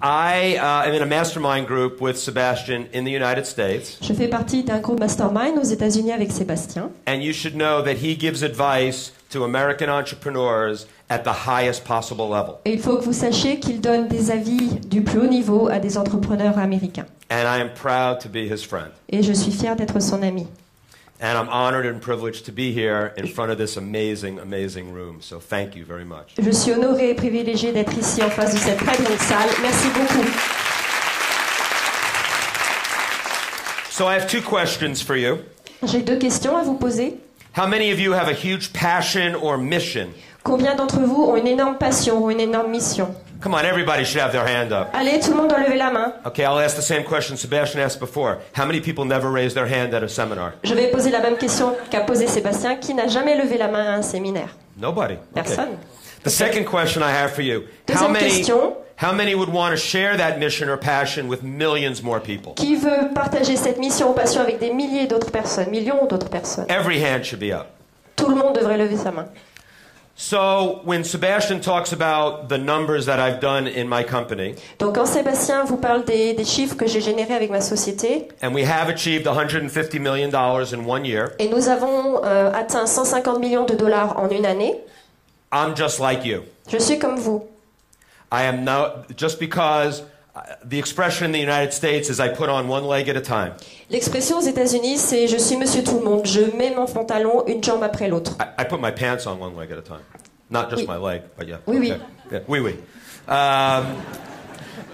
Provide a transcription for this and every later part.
I am in a mastermind group with Sebastian in the United States. Je fais partie d'un groupe mastermind aux États-Unis avec Sébastien. And you should know that he gives advice to American entrepreneurs at the highest possible level. Et il faut que vous sachiez qu'il donne des avis du plus haut niveau à des entrepreneurs américains. And I am proud to be his friend. Et je suis fière d'être son ami. And I'm honored and privileged to be here in front of this amazing, amazing room. So thank you very much. Je suis honorée et privilégiée d'être ici en face de cette très grande salle. Merci beaucoup. So I have two questions for you. J'ai deux questions à vous poser. How many of you have a huge passion or mission? Combien d'entre vous ont une énorme passion ou une énorme mission? Come on, everybody should have their hand up. Allez, tout le monde doit lever la main. Okay, I'll ask the same question Sebastian asked before. How many people never raise their hand at a seminar? Je vais poser la même question qu'a posé Sébastien. Qui n'a jamais levé la main à un séminaire? Nobody. Personne. Okay. The second question I have for you. Deuxième question. How many would want to share that mission or passion with millions more people? Qui veut partager cette mission ou passion avec des milliers d'autres personnes, millions d'autres personnes? Every hand should be up. Tout le monde devrait lever sa main. So, when Sebastian talks about the numbers that I've done in my company, donc quand Sébastien vous parle des chiffres que j'ai générés avec ma société, and we have achieved $150 million in 1 year, et nous avons atteint 150 millions de dollars en une année, I'm just like you. Je suis comme vous. I am now, just because the expression in the United States is I put on one leg at a time. L'expression aux États-Unis, c'est je suis monsieur tout le monde. Je mets mon pantalon une jambe après l'autre. I put my pants on one leg at a time. Not just oui. my leg, but yeah. Oui, okay. oui. Yeah, oui, oui.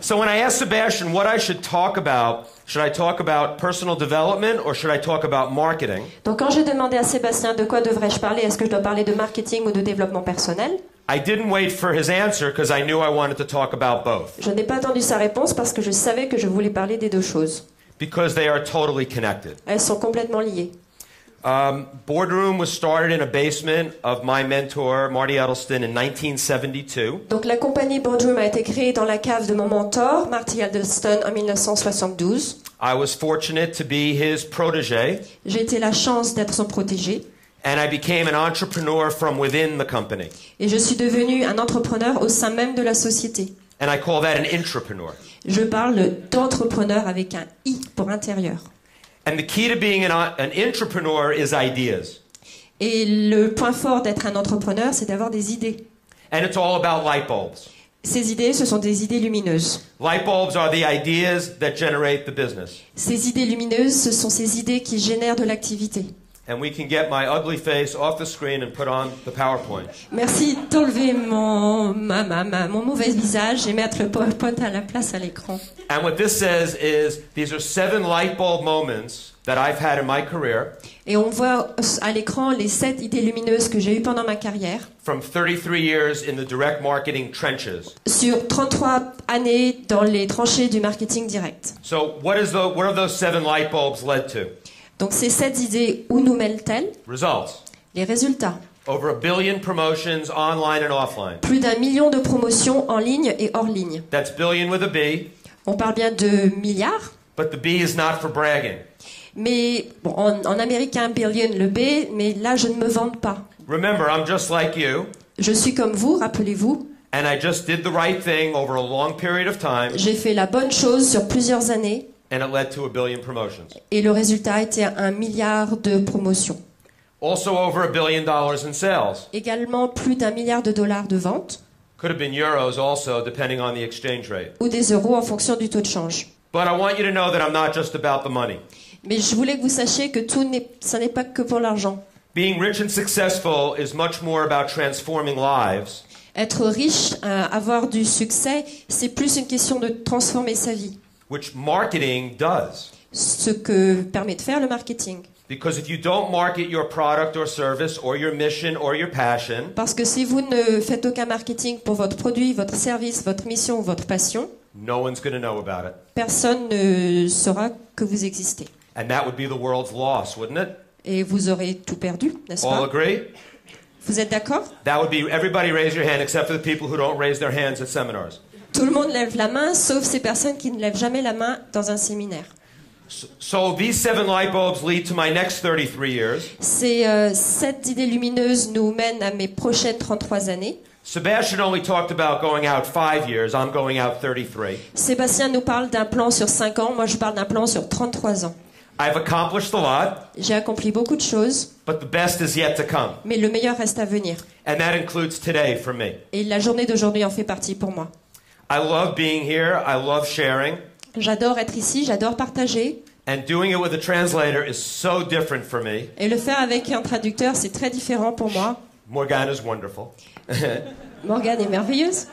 So when I asked Sebastian what I should talk about personal development or should I talk about marketing? Donc quand j'ai demandé à Sébastien de quoi devrais-je parler, est-ce que je dois parler de marketing ou de développement personnel? I didn't wait for his answer because I knew I wanted to talk about both. Je n'ai pas attendu sa réponse parce que je savais que je voulais parler des deux choses. Because they are totally connected. Elles sont complètement liées. Boardroom was started in a basement of my mentor, Marty Edelston, in 1972. Donc la compagnie Boardroom a été créée dans la cave de mon mentor, Marty Edelston, en 1972. I was fortunate to be his protégé. J'ai été la chance d'être son protégé. And I became an entrepreneur from within the company. Et je suis devenu un entrepreneur au sein même de la société. And I call that an intrapreneur. Je parle d'entrepreneur avec un I pour intérieur. And the key to being an intrapreneur is ideas. Et le point fort d'être un entrepreneur, c'est d'avoir des idées. And it's all about light bulbs. Ces idées, ce sont des idées lumineuses. Light bulbs are the ideas that generate the business. Ces idées lumineuses, ce sont ces idées qui génèrent de l'activité. And we can get my ugly face off the screen and put on the PowerPoint. Merci d'enlever mon mauvais visage et mettre le PowerPoint à la place à l'écran. And what this says is these are 7 light bulb moments that I've had in my career. Et on voit à l'écran les 7 idées lumineuses que j'ai eues pendant ma carrière. From 33 years in the direct marketing trenches. Sur 33 années dans les tranchées du marketing direct. So what are those 7 light bulbs led to? Donc ces 7 idées, où nous mènent-elles? Results. Les résultats. Over 1 billion promotions online and offline. Plus d'1 million de promotions en ligne et hors ligne. That's billion with a B. On parle bien de milliards. But the B is not for bragging. Mais bon, en américain, billion, le B, mais là je ne me vante pas. Remember, I'm just like you. Je suis comme vous, rappelez-vous. And I just did the right thing over a long period of time. J'ai fait la bonne chose sur plusieurs années. And it led to 1 billion promotions. Et le résultat était 1 milliard de promotions. Also over $1 billion in sales. Également plus d'1 milliard de dollars de ventes. Could have been euros also, depending on the exchange rate. Ou des euros en fonction du taux de change. But I want you to know that I'm not just about the money. Mais je voulais que vous sachiez que ça n'est pas que pour l'argent. Being rich and successful is much more about transforming lives. Être riche, avoir du succès, c'est plus une question de transformer sa vie. Which marketing does. Ce que permet de faire le marketing. Because if you don't market your product or service or your mission or your passion, parce que si vous ne faites aucun marketing pour votre produit, votre service, votre mission ou votre passion, no one's going to know about it. Personne ne saura que vous existez. And that would be the world's loss, wouldn't it? Et vous aurez tout perdu, n'est-ce pas? All agree? Vous êtes d'accord? That would be everybody raise your hand except for the people who don't raise their hands at seminars. Tout le monde lève la main, sauf ces personnes qui ne lèvent jamais la main dans un séminaire. So these 7 light bulbs lead to my next 33 years. Ces 7 idées lumineuses nous mènent à mes prochaines 33 années. Sebastian only talked about going out 5 years. I'm going out 33. Sébastien nous parle d'un plan sur 5 ans, moi je parle d'un plan sur 33 ans. I've accomplished a lot, J'ai accompli beaucoup de choses, but the best is yet to come. mais le meilleur reste à venir. And that includes today for me. Et la journée d'aujourd'hui en fait partie pour moi. I love being here. I love sharing. J'adore être ici, j'adore partager. And doing it with a translator is so different for me. Et le faire avec un traducteur, c'est très différent pour moi. Morgane is wonderful. Morgane est merveilleuse.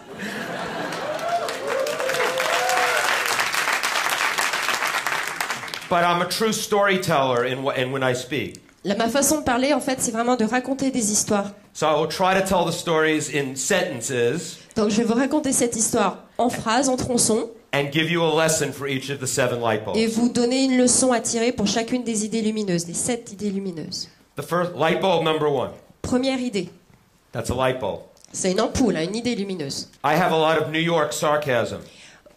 But I'm a true storyteller in when I speak. Ma façon de parler, en fait, c'est vraiment de raconter des histoires. So I will try to tell the stories in sentences. Donc je vais vous raconter cette histoire en phrases, en tronçons. And give you a lesson for each of the 7 light bulbs. Et vous donner une leçon à tirer pour chacune des idées lumineuses, des 7 idées lumineuses. The first light bulb number 1. Première idée. That's a light bulb. C'est une ampoule, une idée lumineuse. I have a lot of New York sarcasm.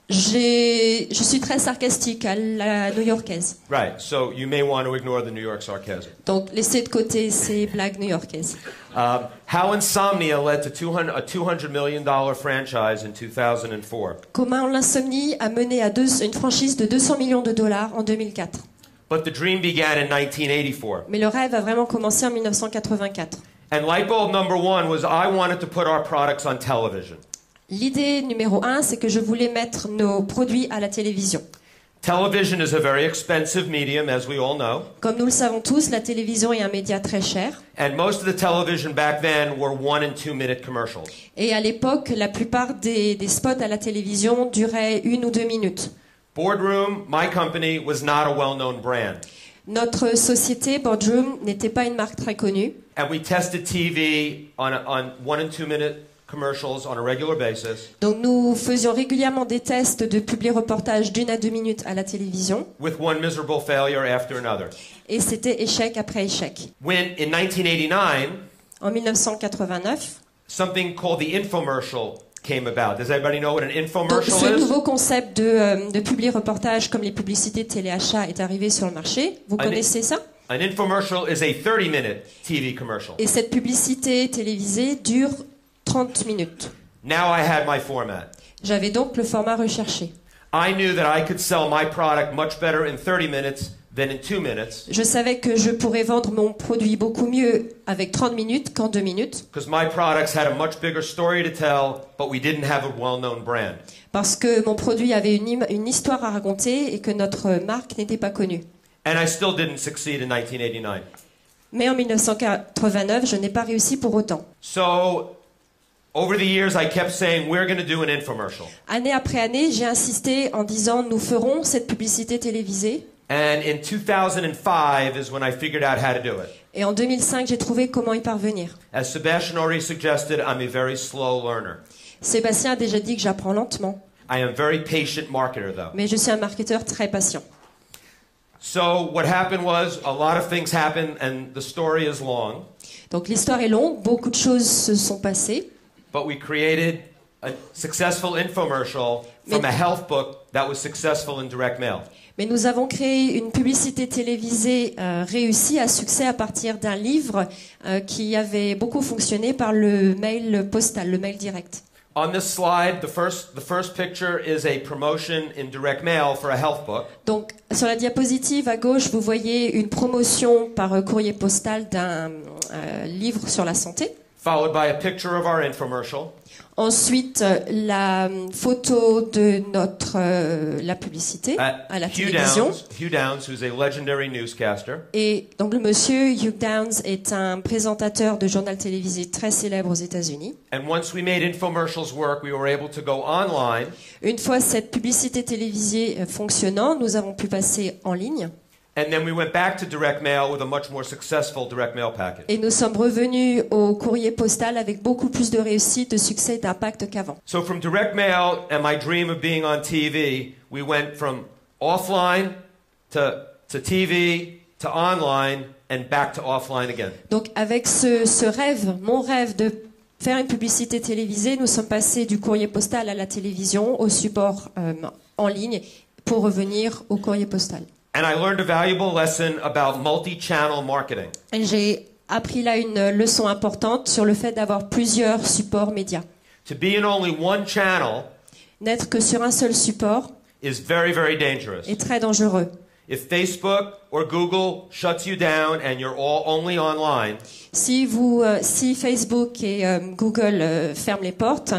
Je suis très sarcastique à la new-yorkaise. Right, so you may want to ignore the New York sarcasm. Donc laissez de côté ces blagues new-yorkaises. How insomnia led to a $200 million franchise in 2004. Comment l'insomnie a mené à une franchise de 200 millions de dollars en 2004. But the dream began in 1984. Mais le rêve a vraiment commencé en 1984. And light bulb number 1 was I wanted to put our products on television. L'idée numéro 1, c'est que je voulais mettre nos produits à la télévision. Television is a very expensive medium, as we all know. Comme nous le savons tous, la télévision est un média très cher. And most of the television back then were 1 and 2 minute commercials. Et à l'époque, la plupart des spots à la télévision duraient 1 ou 2 minutes. Boardroom, my company, was not a well-known brand. Notre société, Boardroom, n'était pas une marque très connue. And we tested TV on 1 and 2 minute commercials on a regular basis. Donc nous faisions régulièrement des tests de publi-reportages d'1 à 2 minutes à la télévision. With one miserable failure after another. Et c'était échec après échec. When, in 1989, En 1989, something called the infomercial came about. Does everybody know what an donc infomercial ce is? nouveau concept de publi-reportage comme les publicités téléachat est arrivé sur le marché. Vous connaissez ça? An infomercial is a 30-minute TV commercial. Et cette publicité télévisée dure 30 minutes. Now I had my format. J'avais donc le format recherché. I knew that I could sell my product much better in 30 minutes than in 2 minutes. Je savais que je pourrais vendre mon produit beaucoup mieux avec 30 minutes qu'en 2 minutes. Because my products had a much bigger story to tell, but we didn't have a well-known brand. Parce que mon produit avait une histoire à raconter et que notre marque n'était pas connue. And I still didn't succeed in 1989. Mais en 1989, je n'ai pas réussi pour autant. So, over the years, I kept saying, we're going to do an infomercial. Année après année, j'ai insisté en disant nous ferons cette publicité télévisée. And in 2005 is when I figured out how to do it. Et en 2005, j'ai trouvé comment y parvenir. As Sebastian already suggested, I'm a very slow learner. Sébastien a déjà dit que j'apprends lentement. I am a very patient marketer, though. Mais je suis un marketeur très patient. So what happened was a lot of things happened, and the story is long. Donc l'histoire est longue, beaucoup de choses se sont passées. But we created a successful infomercial from a health book that was successful in direct mail. Mais nous avons créé une publicité télévisée réussie à succès à partir d'un livre qui avait beaucoup fonctionné par le mail postal, le mail direct. On this slide, the first picture is a promotion in direct mail for a health book. Donc, sur la diapositive à gauche, vous voyez une promotion par courrier postal d'un livre sur la santé. Followed by a picture of our infomercial. Ensuite, la photo de la publicité à la télévision. Hugh Downs, who's a legendary newscaster. Et donc le monsieur Hugh Downs est un présentateur de journal télévisé très célèbre aux États-Unis. And once we made infomercials work, we were able to go online. Une fois cette publicité télévisée fonctionnant, nous avons pu passer en ligne. And then we went back to direct mail with a much more successful direct mail package. Et nous sommes revenus au courrier postal avec beaucoup plus de réussite, de succès et d'impact qu'avant. So from direct mail and my dream of being on TV, we went from offline to TV to online and back to offline again. Donc avec ce rêve, mon rêve de faire une publicité télévisée, nous sommes passés du courrier postal à la télévision, au support en ligne, pour revenir au courrier postal. And I learned a valuable lesson about multi-channel marketing. Et j'ai appris là une leçon importante sur le fait d'avoir plusieurs supports médias. To be in only one channel N'être que sur un seul support is very, very dangerous. est très dangereux. If Facebook or Google shuts you down and you're all only online, Si Facebook et Google ferment les portes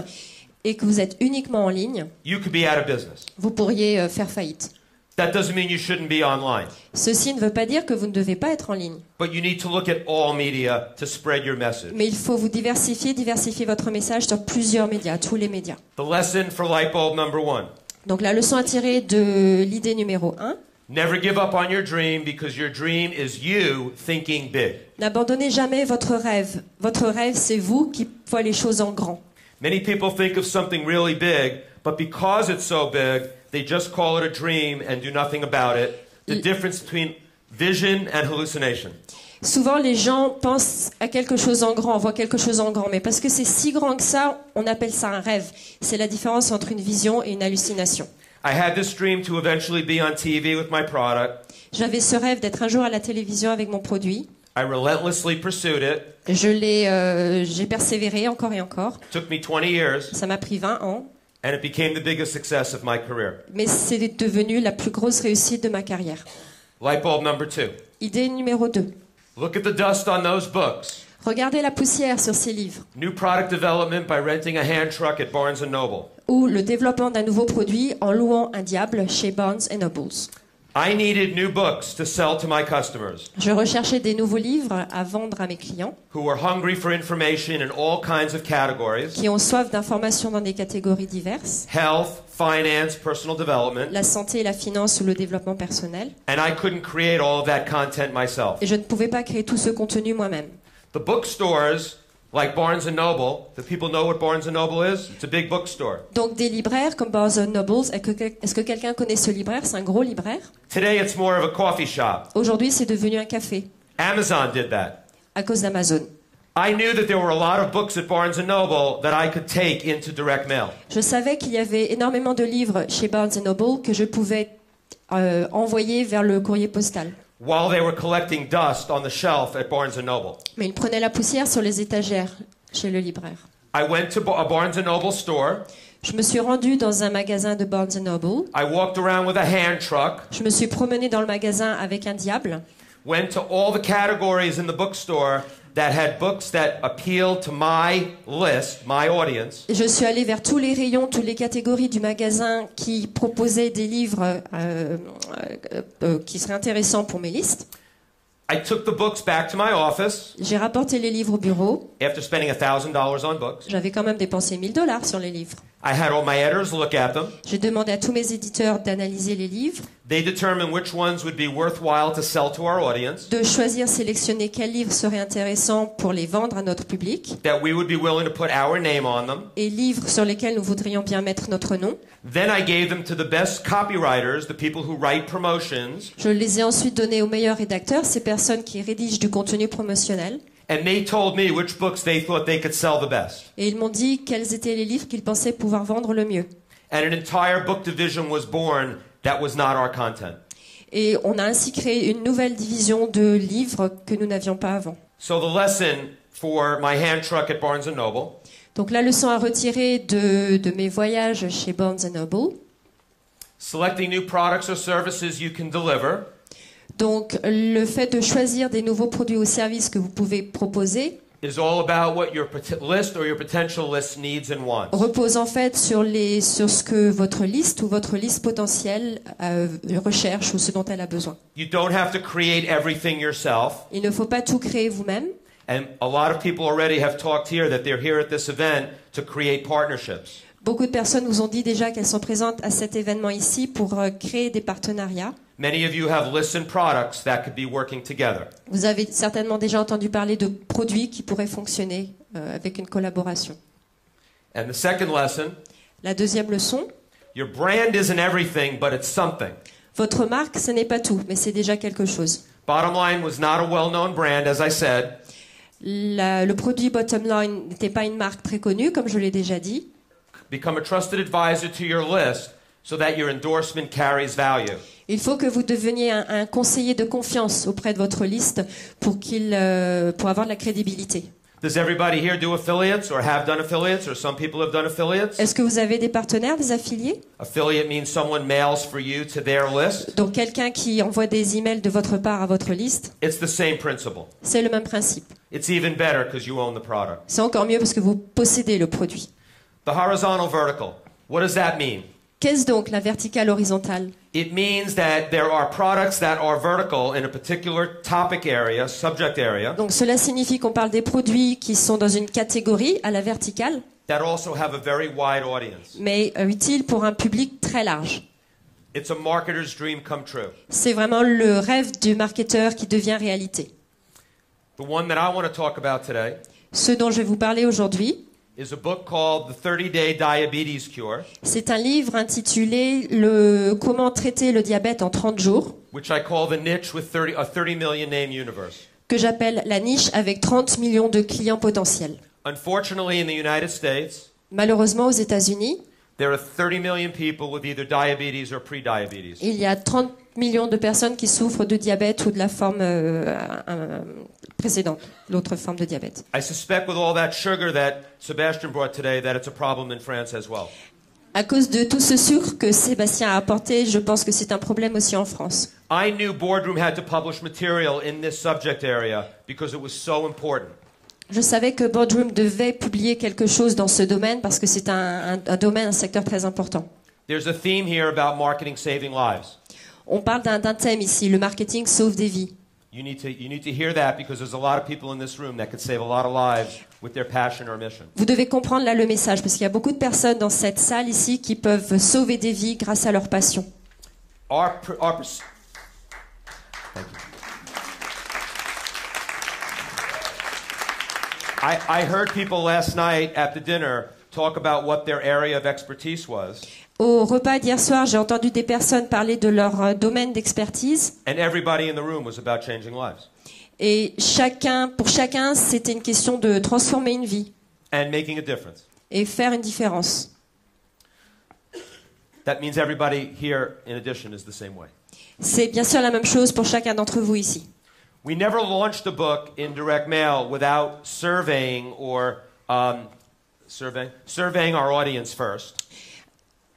et que vous êtes uniquement en ligne, you could be out of business. vous pourriez faire faillite. That doesn't mean you shouldn't be online. Ceci ne veut pas dire que vous ne devez pas être en ligne. But you need to look at all media to spread your message. Mais il faut vous diversifier votre message sur plusieurs médias, tous les médias. The lesson for light bulb number 1. Donc la leçon à tirer de l'idée numéro 1. Never give up on your dream because your dream is you thinking big. N'abandonnez jamais votre rêve. Votre rêve, c'est vous qui voyez les choses en grand. Many people think of something really big, but because it's so big, they just call it a dream and do nothing about it. The difference between vision and hallucination. Souvent, les gens pensent à quelque chose en grand, voient quelque chose en grand, mais parce que c'est si grand que ça, on appelle ça un rêve. C'est la différence entre une vision et une hallucination. I had this dream to eventually be on TV with my product. J'avais ce rêve d'être un jour à la télévision avec mon produit. I relentlessly pursued it. J'ai persévéré encore et encore. It took me 20 years, Ça m'a pris 20 ans, and it became the biggest success of my career. mais c'est devenu la plus grosse réussite de ma carrière. Light bulb number 2. Idée numéro 2. Look at the dust on those books. Regardez la poussière sur ces livres. New product development by renting a hand truck at Barnes & Noble. Ou le développement d'un nouveau produit en louant un diable chez Barnes & Noble. I needed new books to sell to my customers Je recherchais des nouveaux livres à vendre à mes clients who were hungry for information in all kinds of categories: qui ont soif d'informations dans des catégories diverses, health, finance, personal development. la santé, la finance ou le développement personnel. And I couldn't create all of that content myself. Et je ne pouvais pas créer tout ce contenu moi-même. The bookstores, like Barnes & Noble, do people know what Barnes & Noble is? It's a big bookstore. Donc des libraires comme Barnes & Noble, est-ce que quelqu'un connaît ce libraire? C'est un gros libraire. Today it's more of a coffee shop. Aujourd'hui, c'est devenu un café Amazon did that. à cause d'Amazon. I knew that there were a lot of books at Barnes & Noble that I could take into direct mail. Je savais qu'il y avait énormément de livres chez Barnes & Noble que je pouvais envoyer vers le courrier postal. While they were collecting dust on the shelf at Barnes & Noble. Mais ils prenaient la poussière sur les étagères chez le libraire. I went to a Barnes & Noble store. Je me suis rendue dans un magasin de Barnes & Noble. I walked around with a hand truck. Je me suis promenée dans le magasin avec un diable. Went to all the categories in the bookstore that had books that appealed to my list, my audience. Je suis allée vers tous les rayons, toutes les catégories du magasin qui proposaient des livres qui seraient intéressants pour mes listes. I took the books back to my office J'ai rapporté les livres au bureau. after spending $1,000 on books. J'avais quand même dépensé $1000 sur les livres. I had all my editors look at them. J'ai demandé à tous mes éditeurs d'analyser les livres, They determined which ones would be worthwhile to sell to our audience, de choisir, sélectionner quels livres seraient intéressants pour les vendre à notre public, that we would be willing to put our name on them. et livres sur lesquels nous voudrions bien mettre notre nom. Then I gave them to the best copywriters, the people who write promotions, Je les ai ensuite donnés aux meilleurs rédacteurs, ces personnes qui rédigent du contenu promotionnel. and they told me which books they thought they could sell the best. Et ils m'ont dit quels étaient les livres qu'ils pensaient pouvoir vendre le mieux. And an entire book division was born that was not our content. Et on a ainsi créé une nouvelle division de livres que nous n'avions pas avant. So the lesson for my hand truck at Barnes & Noble: Donc la leçon à retirer de mes voyages chez Barnes & Noble. selecting new products or services you can deliver, Donc le fait de choisir des nouveaux produits ou services que vous pouvez proposer is all about what your list or your potential list needs and wants. repose en fait sur ce que votre liste ou votre liste potentielle recherche ou ce dont elle a besoin. You don't have to create everything yourself. Il ne faut pas tout créer vous-même. And a lot of people already have talked here that they're here at this event to create partnerships. Beaucoup de personnes nous ont dit déjà qu'elles sont présentes à cet événement ici pour créer des partenariats. Many of you have lists and products that could be working together. Vous avez certainement déjà entendu parler de produits qui pourraient fonctionner avec une collaboration. And the second lesson, La deuxième leçon, your brand isn't everything, but it's something. votre marque, ce n'est pas tout, mais c'est déjà quelque chose. Bottom Line was not a well-known brand, as I said. Le produit Bottom Line n'était pas une marque très connue, comme je l'ai déjà dit. Become a trusted advisor to your list so that your endorsement carries value. Il faut que vous deveniez un conseiller de confiance auprès de votre liste pour avoir de la crédibilité. Does everybody here do affiliates or have done affiliates or some people have done affiliates? Est-ce que vous avez des partenaires, des affiliés? Affiliate means someone mails for you to their list. Donc quelqu'un qui envoie des emails de votre part à votre liste. It's the same principle. C'est le même principe. It's even better because you own the product. C'est encore mieux parce que vous possédez le produit. The horizontal vertical. What does that mean? Qu'est-ce donc la verticale horizontale? It means that there are products that are vertical in a particular topic area, subject area, Donc cela signifie qu'on parle des produits qui sont dans une catégorie à la verticale, that also have a very wide audience. mais utiles pour un public très large. It's a marketer's dream come true. C'est vraiment le rêve du marketeur qui devient réalité. The one that I want to talk about today Ce dont je vais vous parler aujourd'hui, is a book called The 30-Day Diabetes Cure, c'est un livre intitulé Comment traiter le diabète en 30 jours, which I call the niche with a 30 million name universe. que j'appelle la niche avec 30 millions de clients potentiels. Unfortunately, in the United States, Malheureusement, aux États-Unis, there are 30 million people with either diabetes or pre-diabetes. il y a 30 millions de personnes qui souffrent de diabète ou de la forme précédente, l'autre forme de diabète. I suspect with all that sugar that Sebastian brought today that it's a problem in France as well. À cause de tout ce sucre que Sébastien a apporté, je pense que c'est un problème aussi en France. I knew Boardroom had to publish material in this subject area because it was so important. Je savais que Boardroom devait publier quelque chose dans ce domaine parce que c'est un domaine, un secteur très important. There's a theme here about marketing saving lives. On parle d'un thème ici, le marketing sauve des vies. You need to hear that because there's a lot of people in this room that could save a lot of lives with their passion or mission. Vous devez comprendre là le message parce qu'il y a beaucoup de personnes dans cette salle ici qui peuvent sauver des vies grâce à leur passion. Thank you. I heard people last night at the dinner talk about what their area of expertise was. Au repas d'hier soir, j'ai entendu des personnes parler de leur domaine d'expertise. And everybody in the room was about changing lives. Et pour chacun, c'était une question de transformer une vie And making a difference. et faire une différence. That means everybody here, in addition, is the same way. C'est bien sûr la même chose pour chacun d'entre vous ici. We never launched a book in direct mail without surveying or surveying our audience first.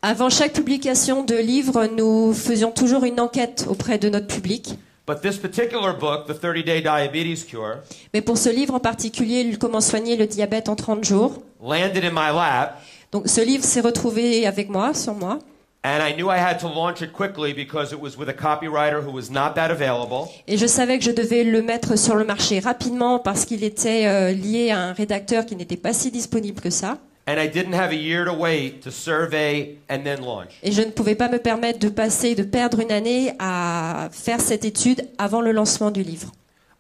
Avant chaque publication de livre, nous faisions toujours une enquête auprès de notre public. But this particular book, The 30-Day Diabetes Cure, Mais pour ce livre en particulier, Comment soigner le diabète en 30 jours, landed in my lap, donc ce livre s'est retrouvé avec moi, sur moi. and I knew I had to launch it quickly because it was with a copywriter who was not that available. Et je savais que je devais le mettre sur le marché rapidement parce qu'il était lié à un rédacteur qui n'était pas si disponible que ça. And I didn't have a year to wait to survey and then launch. Et je ne pouvais pas me permettre de perdre une année à faire cette étude avant le lancement du livre.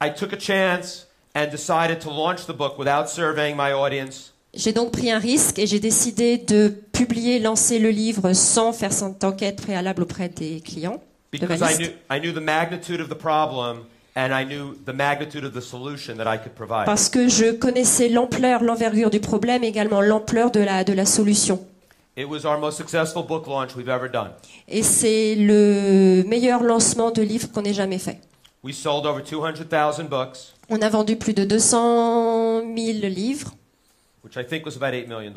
I took a chance and decided to launch the book without surveying my audience. J'ai donc pris un risque et j'ai décidé de lancer le livre sans faire cette enquête préalable auprès des clients de ma Because liste. I knew the magnitude of the problem and I knew the magnitude of the solution that I could provide. Parce que je connaissais l'envergure du problème et également l'ampleur de la solution. It was our most successful book launch we've ever done. Et c'est le meilleur lancement de livre qu'on ait jamais fait. We sold over 200,000 books, On a vendu plus de 200 000 livres, which I think was about $8 million.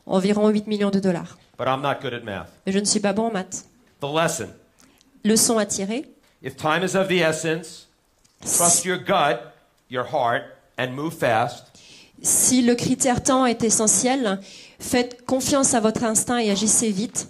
environ 8 millions de dollars. But I'm not good at math. Mais je ne suis pas bon en maths. The lesson: Leçon à tirer. if time is of the essence, trust your gut, your heart, and move fast. Si le critère temps est essentiel, faites confiance à votre instinct et agissez vite.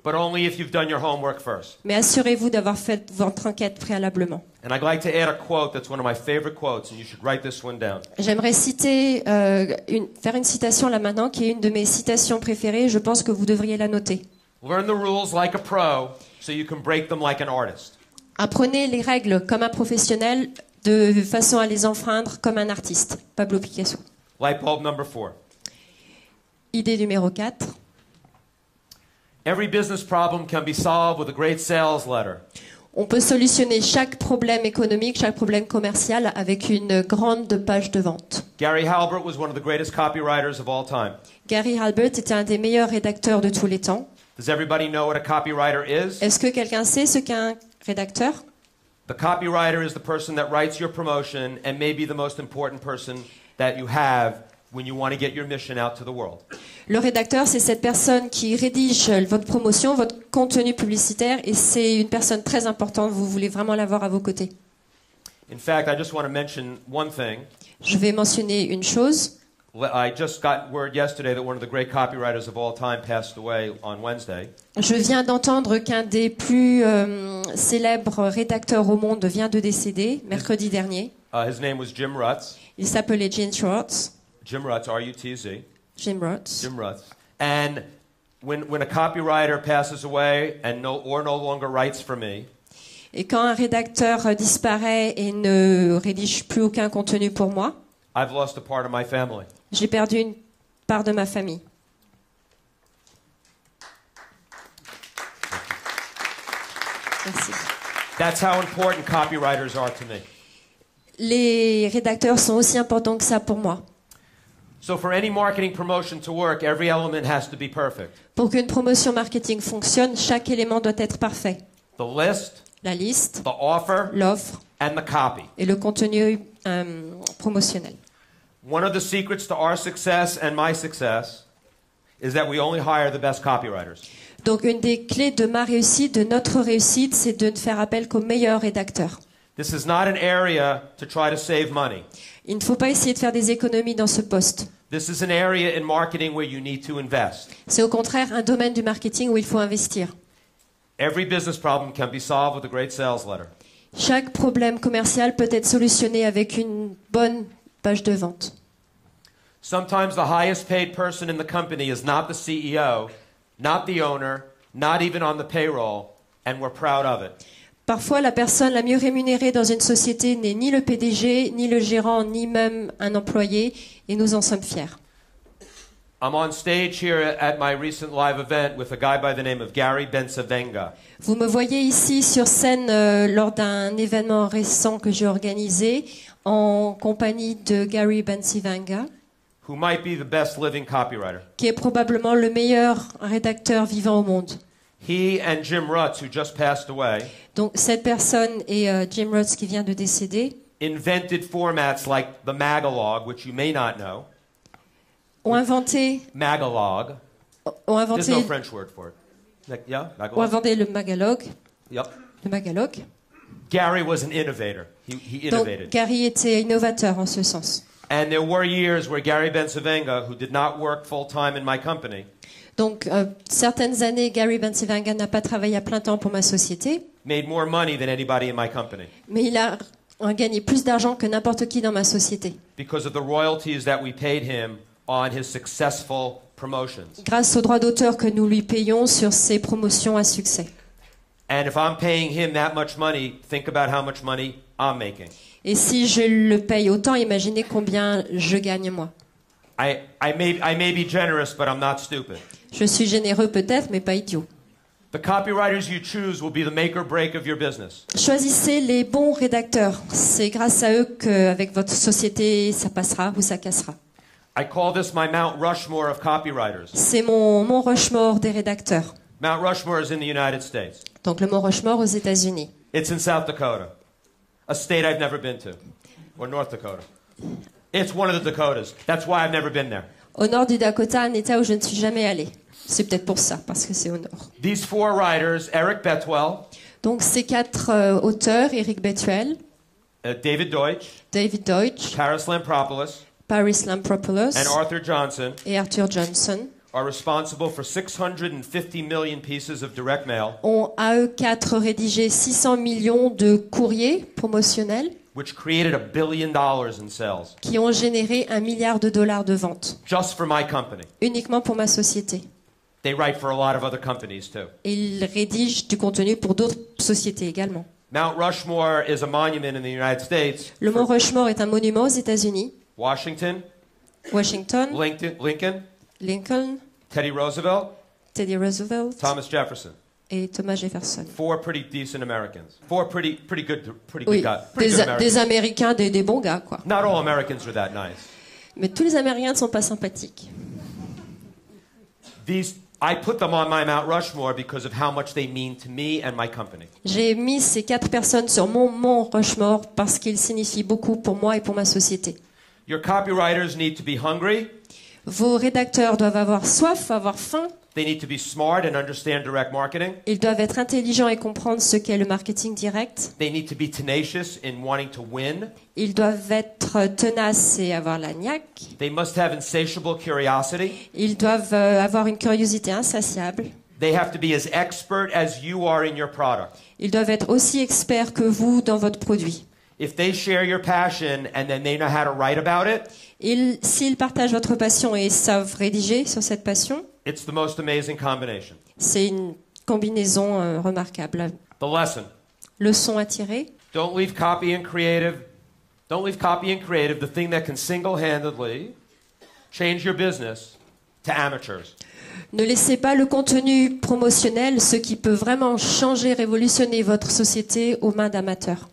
But only if you've done your homework first. Mais assurez-vous d'avoir fait votre enquête préalablement. And I'd like to add a quote that's one of my favorite quotes, and you should write this one down. J'aimerais faire une citation là maintenant qui est une de mes citations préférées. Je pense que vous devriez la noter. Learn the rules like a pro so you can break them like an artist. Apprenez les règles comme un professionnel de façon à les enfreindre comme un artiste. Pablo Picasso. Light bulb number 4. Idée numéro 4. Every business problem can be solved with a great sales letter. On peut solutionner chaque problème économique, chaque problème commercial avec une grande page de vente. Gary Halbert was one of the greatest copywriters of all time. Gary Halbert était un des meilleurs rédacteurs de tous les temps. Does everybody know what a copywriter is? Est-ce que quelqu'un sait ce qu'est un rédacteur? The copywriter is the person that writes your promotion and maybe the most important person that you have when you want to get your mission out to the world. Le rédacteur, c'est cette personne qui rédige votre promotion, votre contenu publicitaire, et c'est une personne très importante. Vous voulez vraiment l'avoir à vos côtés. In fact, I just want to mention one thing. Je vais mentionner une chose. I just got word yesterday that one of the great copywriters of all time passed away on Wednesday. Je viens d'entendre qu'un des plus célèbres rédacteurs au monde vient de décéder mercredi dernier. His name was Jim Rutz. Il s'appelait Kurtz. Jim Rutz, R-U-T-Z. Jim Rutz. Jim Rutz. And when a copywriter passes away and no longer writes for me, et quand un rédacteur disparaît et ne rédige plus aucun contenu pour moi, I've lost a part of my family. J'ai perdu une part de ma famille. Merci. That's how important copywriters are to me. Les rédacteurs sont aussi importants que ça pour moi. So for any marketing promotion to work, every element has to be perfect. Pour qu'une promotion marketing fonctionne, chaque élément doit être parfait. The list, la liste, the offer, l'offre and the copy. Et le contenu promotionnel. One of the secrets to our success and my success is that we only hire the best copywriters. Donc une des clés de ma réussite, de notre réussite, c'est de ne faire appel qu'aux meilleurs rédacteurs. This is not an area to try to save money. Il ne faut pas essayer de faire des économies dans ce poste. This is an area in marketing where you need to invest. C'est au contraire un domaine du marketing où il faut investir. Every business problem can be solved with a great sales letter. Chaque problème commercial peut être solutionné avec une bonne page de vente. Sometimes the highest paid person in the company is not the CEO, not the owner, not even on the payroll, and we're proud of it. Parfois, la personne la mieux rémunérée dans une société n'est ni le PDG, ni le gérant, ni même un employé, et nous en sommes fiers. I'm on stage here at my recent live event with a guy by the name of Gary Bensavenga. Vous me voyez ici sur scène lors d'un événement récent que j'ai organisé en compagnie de Gary Bensavenga, who might be the best living copywriter. Qui est probablement le meilleur rédacteur vivant au monde. He and Jim Rutz, who just passed away, donc cette personne et Jim Rutz qui vient de décéder, invented formats like the Magalog, which you may not know. Ont inventé Magalog. There's no French word for it. Like, yeah, Magalog. Ont inventé le Magalog. Yep. Le Magalog. Gary was an innovator. He innovated. Donc Gary était innovateur en ce sens. And there were years where Gary Bensavenga, who did not work full time in my company, donc certaines années, Gary Bensavenga n'a pas travaillé à plein temps pour ma société. Made more money than anybody in my company. Mais il a gagné plus d'argent que n'importe qui dans ma société. Because of the royalties that we paid him on his successful promotions. Grâce aux droits d'auteur que nous lui payons sur ses promotions à succès. And if I'm paying him that much money, think about how much money I'm making. Et si je le paye autant, imaginez combien je gagne moi. I may be generous, but I'm not stupid. Je suis généreux peut-être, mais pas idiot. The copywriters you choose will be the make or break of your business. Choisissez les bons rédacteurs. C'est grâce à eux qu'avec votre société, ça passera ou ça cassera. I call this my Mount Rushmore of copywriters. C'est mon Mont Rushmore des rédacteurs. Mount Rushmore is in the United States. Donc le Mont Rushmore aux États-Unis. It's in South Dakota, a state I've never been to, or North Dakota. It's one of the Dakotas. That's why I've never been there. Au nord du Dakota, un État où je ne suis jamais allée. C'est peut-être pour ça, parce que c'est au nord. These four writers, Eric Betwell, donc ces quatre auteurs, Eric Betwell, David Deutsch, Paris Lampropoulos, and Arthur Johnson, et Arthur Johnson, are responsible for 650 million pieces of direct mail, ont à eux quatre rédigé 600 millions de courriers promotionnels, which created $1 billion in sales. Qui ont généré $1 milliard de ventes. Just for my company. Uniquement pour ma société. They write for a lot of other companies too. Et ils rédigent du contenu pour d'autres sociétés également. Mount Rushmore is a monument in the United States. Le Mont Rushmore est un monument aux États-Unis. Washington, Lincoln, Teddy Roosevelt, Thomas Jefferson. Et Thomas Jefferson. Four pretty decent Americans. Four pretty good oui, guys. Des Américains, des bons gars, quoi. Not all Americans are that nice. Mais tous les Américains ne sont pas sympathiques. I put them on my Mount Rushmore because of how much they mean to me and my company. J'ai mis ces 4 personnes sur mon mont Rushmore parce qu'ils signifient beaucoup pour moi et pour ma société. Your copywriters need to be hungry. Vos rédacteurs doivent avoir soif, avoir faim. They need to be smart and understand direct marketing. Ils doivent être intelligents et comprendre ce qu'est le marketing direct. They need to be tenacious in wanting to win. Ils doivent être tenaces et avoir la niaque. They must have insatiable curiosity. Ils doivent avoir une curiosité insatiable. They have to be as expert as you are in your product. Ils doivent être aussi experts que vous dans votre produit. If they share your passion and then they know how to write about it, S'ils partagent votre passion et savent rédiger sur cette passion, it's the most amazing combination. c'est une combinaison remarquable. The lesson. Leçon à tirer. Don't leave copy and creative. Don't leave copy and creative, the thing that can single-handedly change your business, to amateurs. Ne laissez pas le contenu promotionnel, ce qui peut vraiment changer, révolutionner votre société, aux mains d'amateurs.